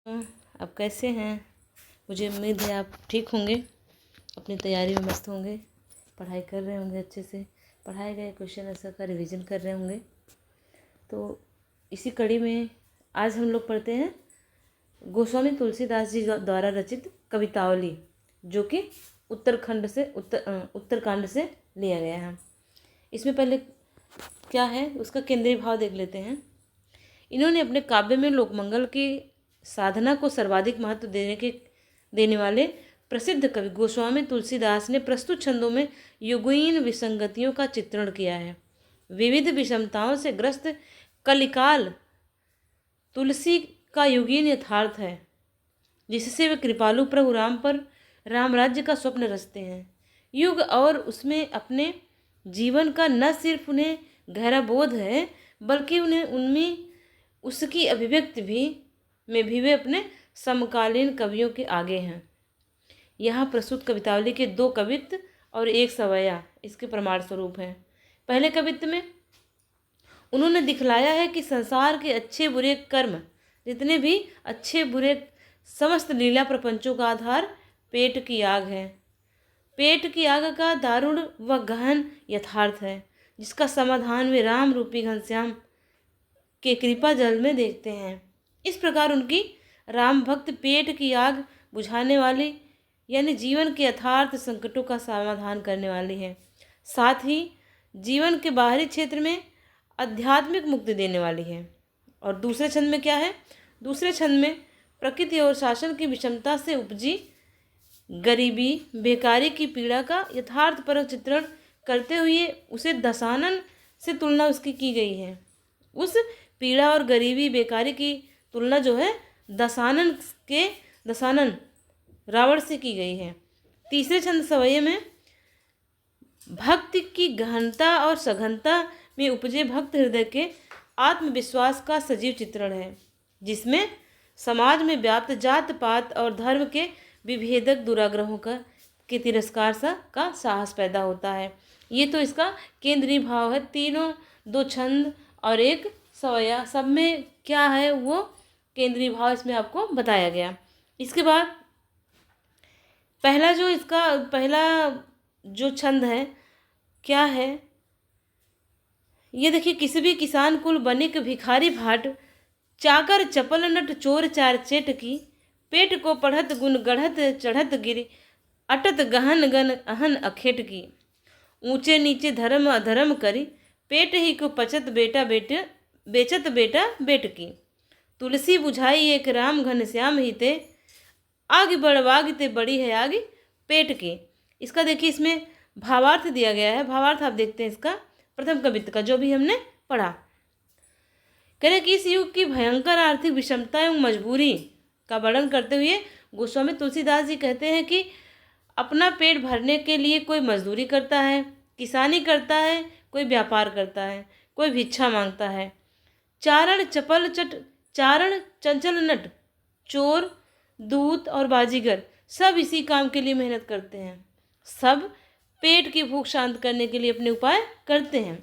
आप कैसे हैं? मुझे उम्मीद है आप ठीक होंगे, अपनी तैयारी में मस्त होंगे, पढ़ाई कर रहे होंगे, अच्छे से पढ़ाए गए क्वेश्चन आंसर का रिवीजन कर रहे होंगे। तो इसी कड़ी में आज हम लोग पढ़ते हैं गोस्वामी तुलसीदास जी द्वारा रचित कवितावली, जो कि उत्तरकांड से लिया गया है। इसमें पहले क्या है उसका केंद्रीय भाव देख लेते हैं। इन्होंने अपने काव्य में लोकमंगल की साधना को सर्वाधिक महत्व देने वाले प्रसिद्ध कवि गोस्वामी तुलसीदास ने प्रस्तुत छंदों में युगीन विसंगतियों का चित्रण किया है। विविध विषमताओं से ग्रस्त कलिकाल तुलसी का युगीन यथार्थ है, जिससे वे कृपालु प्रभु राम पर राम राज्य का स्वप्न रचते हैं। युग और उसमें अपने जीवन का न सिर्फ उन्हें गहरा बोध है, बल्कि उन्हें उनमें उसकी अभिव्यक्ति में भी वे अपने समकालीन कवियों के आगे हैं। यहाँ प्रस्तुत कवितावली के 2 कवित्त और 1 सवैया इसके प्रमाण स्वरूप हैं। पहले कवित्त में उन्होंने दिखलाया है कि संसार के अच्छे बुरे कर्म, जितने भी अच्छे बुरे समस्त लीला प्रपंचों का आधार पेट की आग है। पेट की आग का दारुण व गहन यथार्थ है, जिसका समाधान वे राम रूपी घनश्याम के कृपा जल में देखते हैं। इस प्रकार उनकी राम भक्त पेट की आग बुझाने वाली, यानी जीवन के यथार्थ संकटों का समाधान करने वाली है। साथ ही जीवन के बाहरी क्षेत्र में आध्यात्मिक मुक्ति देने वाली है। और दूसरे छंद में क्या है? दूसरे छंद में प्रकृति और शासन की विषमता से उपजी गरीबी बेकारी की पीड़ा का यथार्थपरक चित्रण करते हुए उसे दशानन से तुलना उसकी की गई है। उस पीड़ा और गरीबी बेकारी की तुलना जो है दशानन रावण से की गई है। तीसरे छंद सवैये में भक्ति की गहनता और सघनता में उपजे भक्त हृदय के आत्मविश्वास का सजीव चित्रण है, जिसमें समाज में व्याप्त जात पात और धर्म के विभेदक दुराग्रहों के तिरस्कार का साहस पैदा होता है। ये तो इसका केंद्रीय भाव है। तीनों 2 छंद और 1 सवैया, सब में क्या है वो केंद्रीय भाव इसमें आपको बताया गया। इसके बाद पहला जो छंद है क्या है, ये देखिए। किसी भी किसान कुल बनिक भिखारी भाट, चाकर चपल नट चोर चार चेट की, पेट को पढ़त गुण गढ़त चढ़त गिर, अटत गहन गन अहन अखेट की, ऊंचे नीचे धर्म अधर्म करी, पेट ही को पचत बेचत बेटा बेट की, तुलसी बुझाई एक राम घनश्याम ही ते, आग बढ़वाग ते बड़ी है आग पेट की। इसका देखिए इसमें भावार्थ दिया गया है। भावार्थ आप देखते हैं इसका प्रथम कवित्त का, जो भी हमने पढ़ा। कह रहे कि इस युग की भयंकर आर्थिक विषमता एवं मजबूरी का वर्णन करते हुए गोस्वामी तुलसीदास जी कहते हैं कि अपना पेट भरने के लिए कोई मजदूरी करता है, किसानी करता है, कोई व्यापार करता है, कोई भिक्षा मांगता है। चारण चंचल नट, चोर, दूत और बाजीगर सब इसी काम के लिए मेहनत करते हैं। सब पेट की भूख शांत करने के लिए अपने उपाय करते हैं।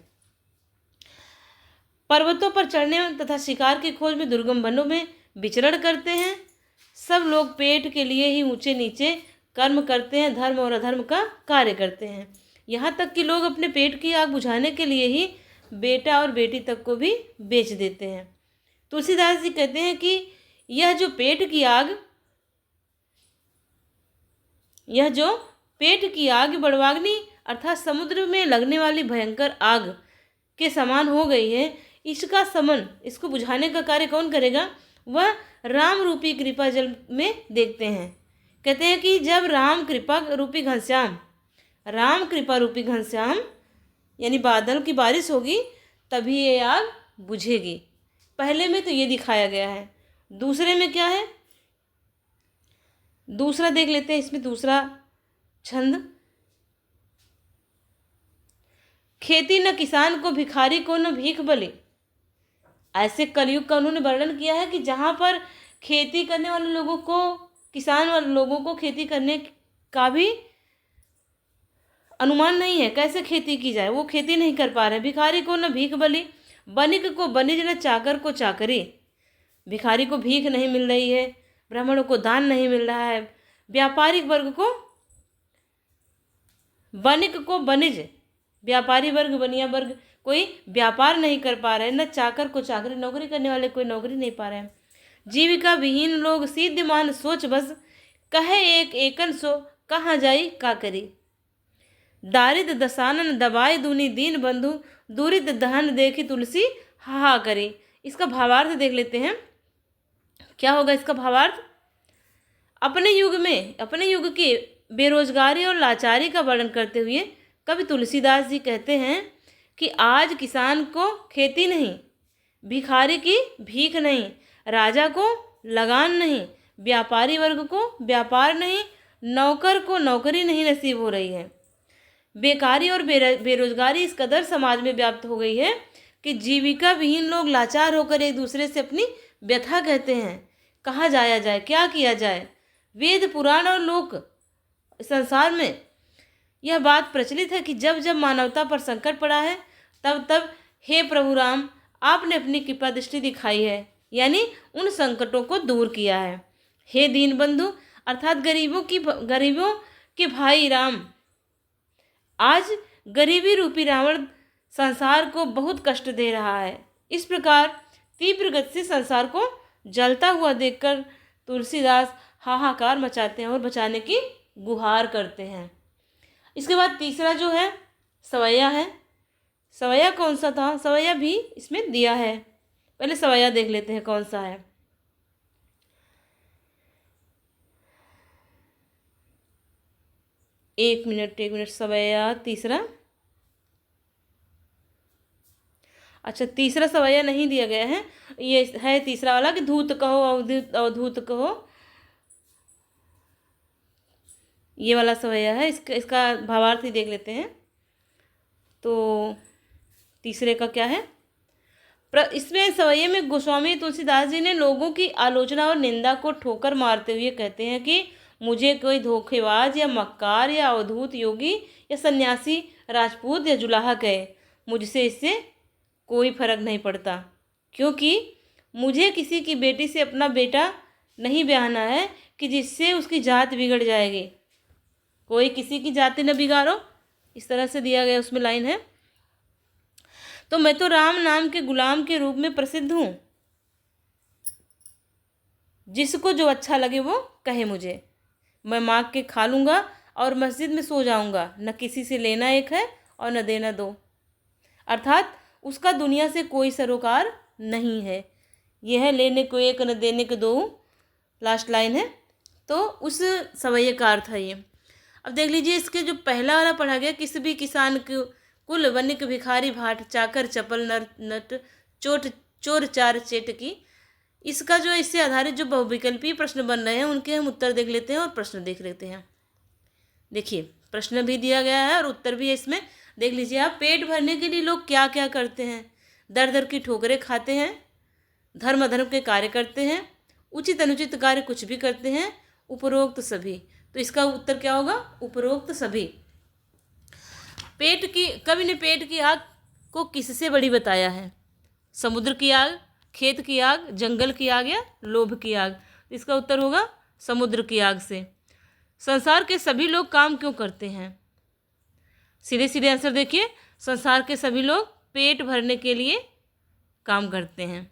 पर्वतों पर चढ़ने तथा शिकार की खोज में दुर्गम वनों में विचरण करते हैं। सब लोग पेट के लिए ही ऊंचे नीचे कर्म करते हैं, धर्म और अधर्म का कार्य करते हैं। यहाँ तक कि लोग अपने पेट की आग बुझाने के लिए ही बेटा और बेटी तक को भी बेच देते हैं। तुलसीदास जी कहते हैं कि यह जो पेट की आग बड़वाग्नि अर्थात समुद्र में लगने वाली भयंकर आग के समान हो गई है। इसको बुझाने का कार्य कौन करेगा? वह राम रूपी कृपा जल में देखते हैं। कहते हैं कि जब राम कृपा रूपी घनश्याम यानी बादल की बारिश होगी, तभी ये आग बुझेगी। पहले में तो ये दिखाया गया है। दूसरे में क्या है? दूसरा देख लेते हैं। इसमें दूसरा छंद, खेती न किसान को भिखारी को न भीख बलि। ऐसे कलयुग का उन्होंने वर्णन किया है कि जहाँ पर खेती करने वाले लोगों को, किसान वाले लोगों को खेती करने का भी अनुमान नहीं है, कैसे खेती की जाए, वो खेती नहीं कर पा रहे। भिखारी को न भीख बलि, बनिक को बनिज न चाकर को चाकरी। भिखारी को भीख नहीं मिल रही है, ब्राह्मणों को दान नहीं मिल रहा है, व्यापारिक वर्ग को वणिक को वणिज, व्यापारी वर्ग बनिया वर्ग कोई व्यापार नहीं कर पा रहे, न चाकर को चाकरी, नौकरी करने वाले कोई नौकरी नहीं पा रहे हैं। जीविका विहीन लोग सिद्धमान सोच बस, कहे एक एकन सो कहाँ जाई का करी। दारिद दसानन दबाए दूनी दीन बंधु, दूरित दहन देखी तुलसी हा करी। इसका भावार्थ देख लेते हैं, क्या होगा इसका भावार्थ। अपने युग की बेरोजगारी और लाचारी का वर्णन करते हुए कवि तुलसीदास जी कहते हैं कि आज किसान को खेती नहीं, भिखारी की भीख नहीं, राजा को लगान नहीं, व्यापारी वर्ग को व्यापार नहीं, नौकर को नौकरी नहीं नसीब हो रही है। बेकारी और बेरोजगारी इस कदर समाज में व्याप्त हो गई है कि जीविका विहीन लोग लाचार होकर एक दूसरे से अपनी व्यथा कहते हैं। कहाँ जाया जाए, क्या किया जाए। वेद पुराण और लोक संसार में यह बात प्रचलित है कि जब जब मानवता पर संकट पड़ा है तब तब हे प्रभु राम आपने अपनी कृपा दृष्टि दिखाई है, यानी उन संकटों को दूर किया है। हे दीन बंधु अर्थात गरीबों के भाई राम, आज गरीबी रूपी रावण संसार को बहुत कष्ट दे रहा है। इस प्रकार तीव्र गति से संसार को जलता हुआ देखकर तुलसीदास हाहाकार मचाते हैं और बचाने की गुहार करते हैं। इसके बाद तीसरा जो है सवैया है। सवैया कौन सा था, सवैया भी इसमें दिया है। पहले सवैया देख लेते हैं कौन सा है। एक मिनट सवैया तीसरा, अच्छा तीसरा सवैया नहीं दिया गया है, ये है तीसरा वाला कि धूत कहो अवधूत कहो, ये वाला सवैया है। इसका भावार्थ ही देख लेते हैं। तो तीसरे का क्या है, इसमें सवैये में गोस्वामी तुलसीदास जी ने लोगों की आलोचना और निंदा को ठोकर मारते हुए कहते हैं कि मुझे कोई धोखेबाज या मक्कार या अवधूत योगी या सन्यासी राजपूत या जुलाहा कहे, मुझसे इससे कोई फर्क नहीं पड़ता, क्योंकि मुझे किसी की बेटी से अपना बेटा नहीं ब्याहना है कि जिससे उसकी जात बिगड़ जाएगी। कोई किसी की जाति न बिगाड़ो, इस तरह से दिया गया उसमें लाइन है। तो मैं तो राम नाम के गुलाम के रूप में प्रसिद्ध हूँ, जिसको जो अच्छा लगे वो कहे मुझे। मैं मांग के खा लूँगा और मस्जिद में सो जाऊँगा, न किसी से लेना एक है और न देना दो, अर्थात उसका दुनिया से कोई सरोकार नहीं है। यह है लेने को एक न देने को दो, लास्ट लाइन है। तो उस सवैये का अर्थ है ये। अब देख लीजिए इसके जो पहला वाला पढ़ा गया, किसी भी किसान कुल वनिक भिखारी भाट चाकर चपल नर नट चोर चार चेटकी, इसका जो इससे आधारित जो बहुविकल्पीय प्रश्न बन रहे हैं उनके हम उत्तर देख लेते हैं और प्रश्न देख लेते हैं। देखिए प्रश्न भी दिया गया है और उत्तर भी है इसमें, देख लीजिए आप। पेट भरने के लिए लोग क्या क्या करते हैं, दर दर की ठोकरें खाते हैं, धर्म अधर्म के कार्य करते हैं, उचित अनुचित कार्य कुछ भी करते हैं, उपरोक्त सभी। तो इसका उत्तर क्या होगा, उपरोक्त सभी। कवि ने पेट की आग को किससे बड़ी बताया है, समुद्र की आग, खेत की आग, जंगल की आग या लोभ की आग। इसका उत्तर होगा समुद्र की आग से। संसार के सभी लोग काम क्यों करते हैं, सीधे सीधे आंसर देखिए, संसार के सभी लोग पेट भरने के लिए काम करते हैं।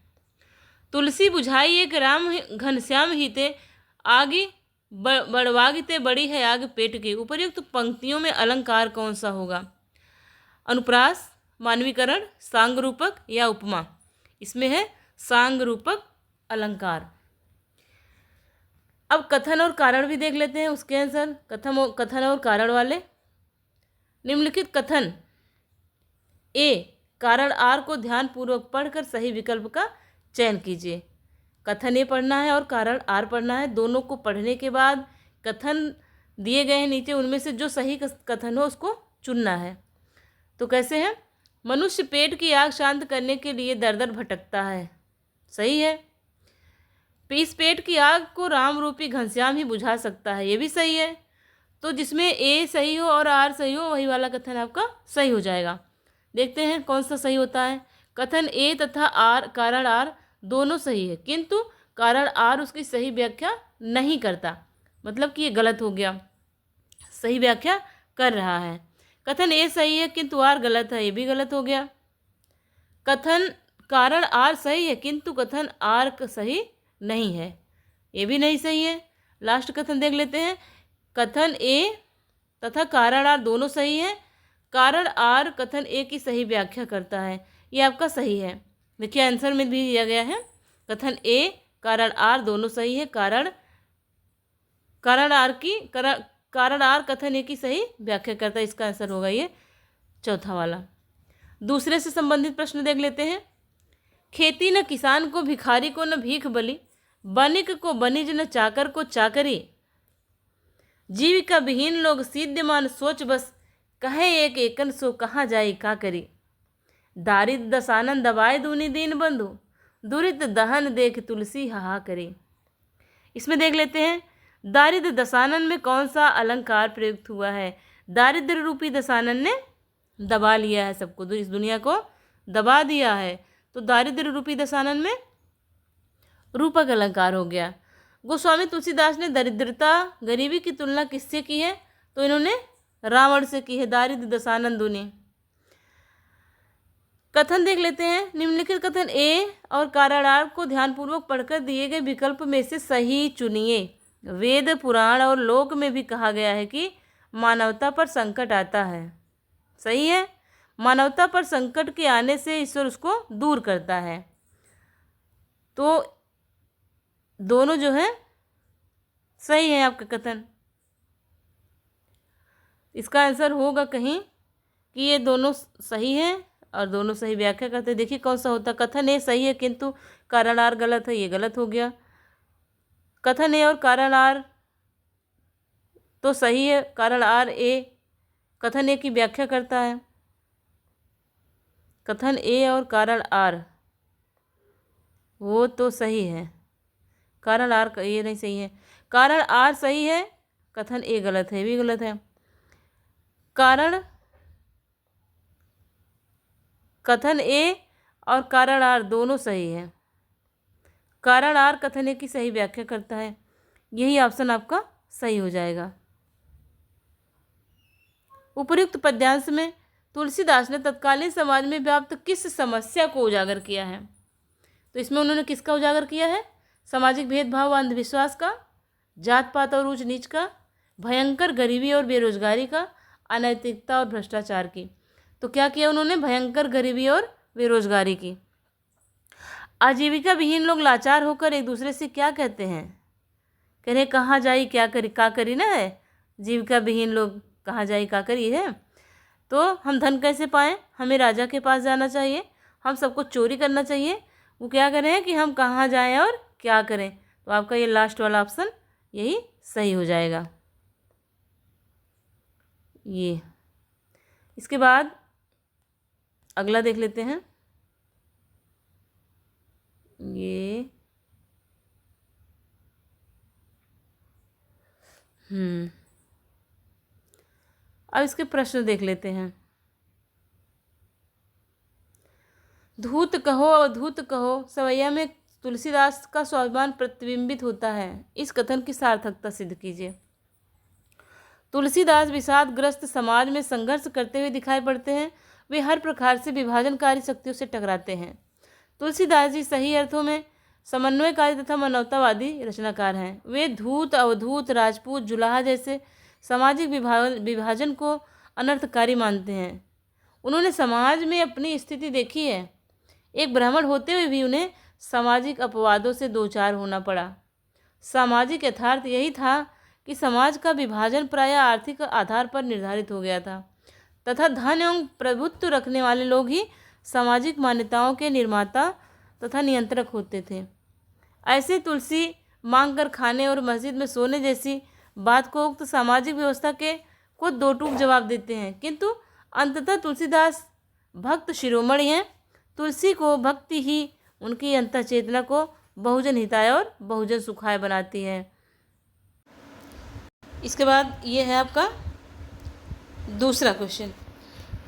तुलसी बुझाई एक राम घनश्याम हिते, आगे बड़वागते बड़ी है आग पेट की। उपर्युक्त पंक्तियों में अलंकार कौन सा होगा, अनुप्रास, मानवीकरण, सांग रूपक या उपमा। इसमें है सांग रूपक अलंकार। अब कथन और कारण भी देख लेते हैं उसके आंसर। कथन और कारण वाले निम्नलिखित कथन ए, कारण आर को ध्यानपूर्वक पढ़कर सही विकल्प का चयन कीजिए। कथन ए पढ़ना है और कारण आर पढ़ना है। दोनों को पढ़ने के बाद कथन दिए गए हैं नीचे, उनमें से जो सही कथन हो उसको चुनना है। तो कैसे है, मनुष्य पेट की आग शांत करने के लिए दर दर भटकता है, सही है। इस पेट की आग को राम रूपी घनश्याम ही बुझा सकता है, ये भी सही है। तो जिसमें ए सही हो और आर सही हो वही वाला कथन आपका सही हो जाएगा। देखते हैं कौन सा सही होता है। कथन ए तथा आर कारण आर दोनों सही है, किंतु कारण आर उसकी सही व्याख्या नहीं करता, मतलब कि ये गलत हो गया, सही व्याख्या कर रहा है। कथन ए सही है किंतु आर गलत है, ये भी गलत हो गया। कथन कारण आर सही है किंतु कथन आर सही नहीं है, ये भी नहीं सही है। लास्ट कथन देख लेते हैं। कथन ए तथा कारण आर दोनों सही है, कारण आर कथन ए की सही व्याख्या करता है, ये आपका सही है। देखिए आंसर में भी दिया गया है, कथन ए कारण आर दोनों सही है, कारण आर कथन ए की सही व्याख्या करता है, इसका आंसर होगा ये चौथा वाला। दूसरे से संबंधित प्रश्न देख लेते हैं। खेती न किसान को भिखारी को न भीख बलि, बनिक को बनिज न चाकर को चाकरी, जीविका विहीन लोग सीध्यमान सोच बस, कहे एक एकन सो कहाँ जाई का करी, दारिद्र दसानन दबाए दूनी दीन बंधु, दुरित दहन देख तुलसी हाहा करी। इसमें देख लेते हैं दारिद्र दसानन में कौन सा अलंकार प्रयुक्त हुआ है। दारिद्र रूपी दसानन ने दबा लिया है सबको, इस दुनिया को दबा दिया है, तो दारिद्र रूपी दसानन में रूपक अलंकार हो गया। गोस्वामी तुलसीदास ने दरिद्रता गरीबी की तुलना किससे की है, तो इन्होंने रावण से की है, दारिद्र दसानन दुनी। कथन देख लेते हैं। निम्नलिखित कथन ए और कारण आर को ध्यानपूर्वक पढ़कर दिए गए विकल्प में से सही चुनिए। वेद पुराण और लोक में भी कहा गया है कि मानवता पर संकट आता है, सही है, मानवता पर संकट के आने से ईश्वर उसको दूर करता है, तो दोनों जो है सही है आपका कथन। इसका आंसर होगा कहीं कि ये दोनों सही है और दोनों सही व्याख्या करते हैं। देखिए कौन सा होता, कथन ए सही है किंतु कारण आर गलत है, ये गलत हो गया। कथन ए और कारण आर तो सही है, कारण आर ए कथन ए की व्याख्या करता है, कथन ए और कारण आर वो तो सही है, कारण आर ये नहीं सही है, कारण आर सही है, कथन ए गलत है, भी गलत है। कथन ए और कारण आर दोनों सही है, कारण आर कथन ए की सही व्याख्या करता है, यही ऑप्शन आपका सही हो जाएगा। उपर्युक्त पद्यांश में तुलसीदास ने तत्कालीन समाज में व्याप्त किस समस्या को उजागर किया है, तो इसमें उन्होंने किसका उजागर किया है, सामाजिक भेदभाव अंधविश्वास का, जात पात और ऊंच नीच का, भयंकर गरीबी और बेरोजगारी का, अनैतिकता और भ्रष्टाचार की। तो क्या किया उन्होंने, भयंकर गरीबी और बेरोजगारी की। आजीविका विहीन लोग लाचार होकर एक दूसरे से क्या कहते हैं, कह रहे कहाँ जाई क्या करी, का करी ना है, जीविका विहीन लोग कहाँ जाई का करी है, तो हम धन कैसे पाएं, हमें राजा के पास जाना चाहिए, हम सबको चोरी करना चाहिए, वो क्या कह रहे हैं कि हम कहाँ जाएं और क्या करें, तो आपका ये लास्ट वाला ऑप्शन यही सही हो जाएगा। ये इसके बाद अगला देख लेते हैं। ये अब इसके प्रश्न देख लेते हैं। धूत कहो अवधूत कहो सवैया में तुलसीदास का स्वाभिमान प्रतिबिंबित होता है, इस कथन की सार्थकता सिद्ध कीजिए। तुलसीदास विषादग्रस्त समाज में संघर्ष करते हुए दिखाई पड़ते हैं, वे हर प्रकार से विभाजनकारी शक्तियों से टकराते हैं। तुलसीदास जी सही अर्थों में समन्वयकारी तथा मानवतावादी रचनाकार हैं। वे धूत अवधूत राजपूत जुलाहा जैसे सामाजिक विभाजन को अनर्थकारी मानते हैं। उन्होंने समाज में अपनी स्थिति देखी है, एक ब्राह्मण होते हुए भी उन्हें सामाजिक अपवादों से दो चार होना पड़ा। सामाजिक यथार्थ यही था कि समाज का विभाजन प्रायः आर्थिक आधार पर निर्धारित हो गया था तथा धन एवं प्रभुत्व रखने वाले लोग ही सामाजिक मान्यताओं के निर्माता तथा नियंत्रक होते थे। ऐसे तुलसी मांग कर खाने और मस्जिद में सोने जैसी बात को उक्त सामाजिक व्यवस्था के को दो टूक जवाब देते हैं, किंतु अंततः तुलसीदास भक्त शिरोमणि हैं। तुलसी को भक्ति ही उनकी अंतः चेतना को बहुजन हिताय और बहुजन सुखाय बनाती है। इसके बाद ये है आपका दूसरा क्वेश्चन।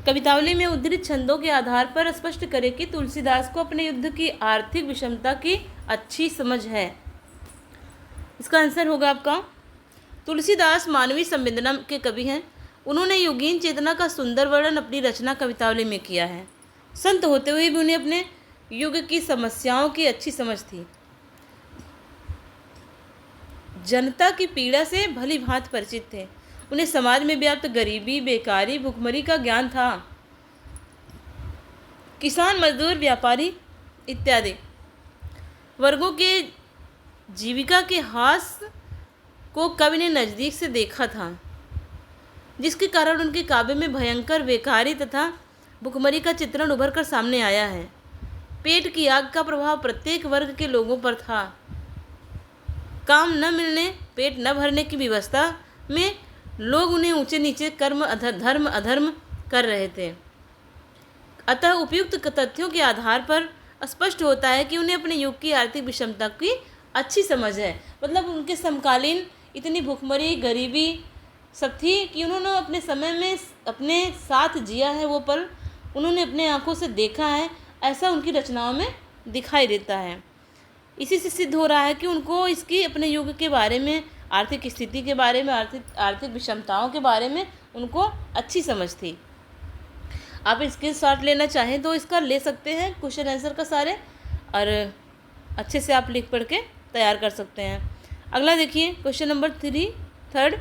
कवितावली में उद्धृत छंदों के आधार पर स्पष्ट करें कि तुलसीदास को अपने युद्ध की आर्थिक विषमता की अच्छी समझ है। इसका आंसर होगा आपका तुलसीदास मानवीय संवेदना के कवि हैं। उन्होंने योगीन चेतना का सुंदर वर्णन अपनी रचना कवितावली में किया है। संत होते हुए भी उन्हें अपने युग की समस्याओं की अच्छी समझ थी। जनता की पीड़ा से भली भांति परिचित थे। उन्हें समाज में व्याप्त गरीबी, बेकारी, भुखमरी का ज्ञान था। किसान, मजदूर, व्यापारी इत्यादि वर्गों के जीविका के हास को कवि ने नज़दीक से देखा था, जिसके कारण उनके काव्य में भयंकर बेकारी तथा भुखमरी का चित्रण उभर कर सामने आया है। पेट की आग का प्रभाव प्रत्येक वर्ग के लोगों पर था। काम न मिलने, पेट न भरने की व्यवस्था में लोग उन्हें ऊंचे नीचे, धर्म अधर्म कर रहे थे। अतः उपयुक्त तथ्यों के आधार पर स्पष्ट होता है कि उन्हें अपने युग की आर्थिक विषमता की अच्छी समझ है। मतलब उनके समकालीन इतनी भुखमरी, गरीबी सब थी कि उन्होंने अपने समय में अपने साथ जिया है, वो पल उन्होंने अपने आंखों से देखा है। ऐसा उनकी रचनाओं में दिखाई देता है। इसी से सिद्ध हो रहा है कि उनको इसकी अपने युग के बारे में, आर्थिक स्थिति के बारे में, आर्थिक विषमताओं के बारे में उनको अच्छी समझ थी। आप इसके शॉर्ट लेना चाहें तो इसका ले सकते हैं, क्वेश्चन आंसर का सारे, और अच्छे से आप लिख पढ़ के तैयार कर सकते हैं। अगला देखिए क्वेश्चन नंबर 3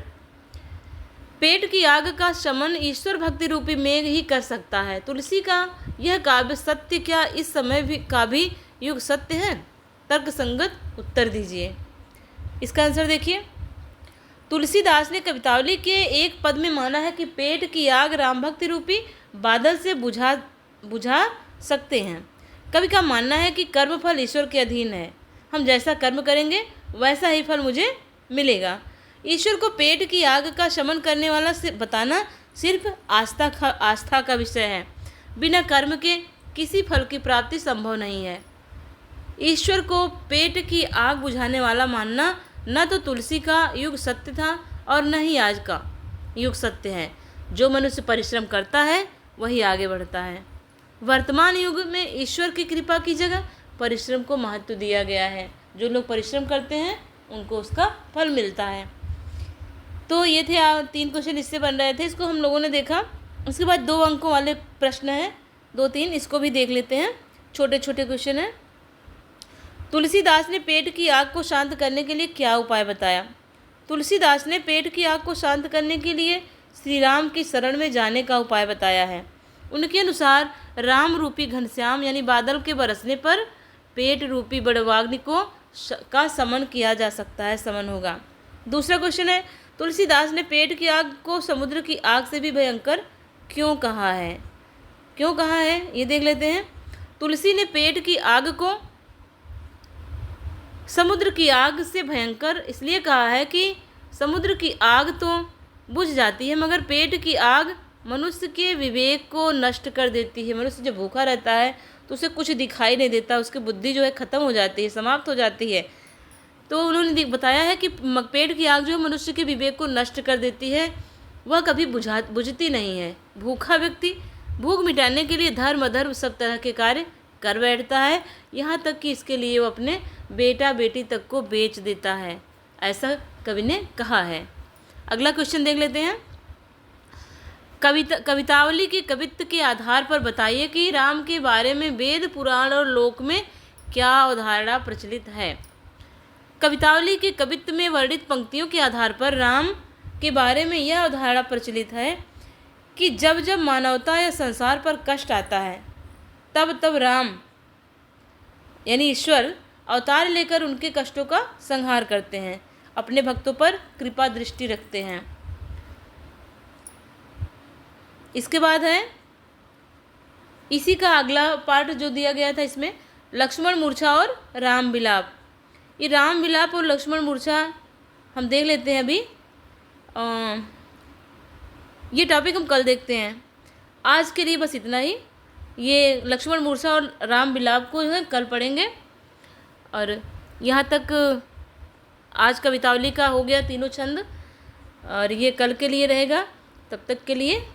पेट की आग का शमन ईश्वर भक्ति रूपी मेघ ही कर सकता है। तुलसी का यह काव्य सत्य क्या इस समय भी का भी युग सत्य है? तर्क संगत उत्तर दीजिए। इसका आंसर देखिए, तुलसीदास ने कवितावली के एक पद में माना है कि पेट की आग राम भक्ति रूपी बादल से बुझा सकते हैं। कवि का मानना है कि कर्म फल ईश्वर के अधीन है। हम जैसा कर्म करेंगे वैसा ही फल मुझे मिलेगा। ईश्वर को पेट की आग का शमन करने वाला बताना सिर्फ आस्था का विषय है। बिना कर्म के किसी फल की प्राप्ति संभव नहीं है। ईश्वर को पेट की आग बुझाने वाला मानना न तो तुलसी का युग सत्य था और न ही आज का युग सत्य है। जो मनुष्य परिश्रम करता है वही आगे बढ़ता है। वर्तमान युग में ईश्वर की कृपा की जगह परिश्रम को महत्व दिया गया है। जो लोग परिश्रम करते हैं उनको उसका फल मिलता है। तो ये थे 3 क्वेश्चन इससे बन रहे थे, इसको हम लोगों ने देखा। उसके बाद 2 अंकों वाले प्रश्न हैं, 2-3, इसको भी देख लेते हैं। छोटे छोटे क्वेश्चन हैं। तुलसीदास ने पेट की आग को शांत करने के लिए क्या उपाय बताया? तुलसीदास ने पेट की आग को शांत करने के लिए श्री राम की शरण में जाने का उपाय बताया है। उनके अनुसार राम रूपी घनश्याम यानी बादल के बरसने पर पेट रूपी बड़वाग्नि का समन किया जा सकता है, समन होगा। दूसरा क्वेश्चन है, तुलसीदास ने पेट की आग को समुद्र की आग से भी भयंकर क्यों कहा है? क्यों कहा है ये देख लेते हैं। तुलसी ने पेट की आग को समुद्र की आग से भयंकर इसलिए कहा है कि समुद्र की आग तो बुझ जाती है, मगर पेट की आग मनुष्य के विवेक को नष्ट कर देती है। मनुष्य जब भूखा रहता है तो उसे कुछ दिखाई नहीं देता, उसकी बुद्धि जो है ख़त्म हो जाती है, समाप्त हो जाती है। तो उन्होंने बताया है कि पेट की आग जो मनुष्य के विवेक को नष्ट कर देती है, वह कभी बुझती नहीं है। भूखा व्यक्ति भूख मिटाने के लिए धर्म अधर्म सब तरह के कार्य कर बैठता है, यहाँ तक कि इसके लिए वो अपने बेटा बेटी तक को बेच देता है, ऐसा कवि ने कहा है। अगला क्वेश्चन देख लेते हैं। कवितावली के कवित्व के आधार पर बताइए कि राम के बारे में वेद, पुराण और लोक में क्या अवधारणा प्रचलित है। कवितावली के कवित्व में वर्णित पंक्तियों के आधार पर राम के बारे में यह अवधारणा प्रचलित है कि जब जब मानवता या संसार पर कष्ट आता है तब तब राम यानी ईश्वर अवतार लेकर उनके कष्टों का संहार करते हैं, अपने भक्तों पर कृपा दृष्टि रखते हैं। इसके बाद है इसी का अगला पार्ट जो दिया गया था, इसमें लक्ष्मण मूर्छा और राम विलाप। ये राम विलाप और लक्ष्मण मूर्छा हम देख लेते हैं अभी। ये टॉपिक हम कल देखते हैं। आज के लिए बस इतना ही। ये लक्ष्मण मूर्छा और राम विलाप को जो है कल पढ़ेंगे। और यहाँ तक आज कवितावली का हो गया तीनों छंद, और ये कल के लिए रहेगा। तब तक के लिए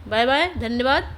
बाय बाय, धन्यवाद।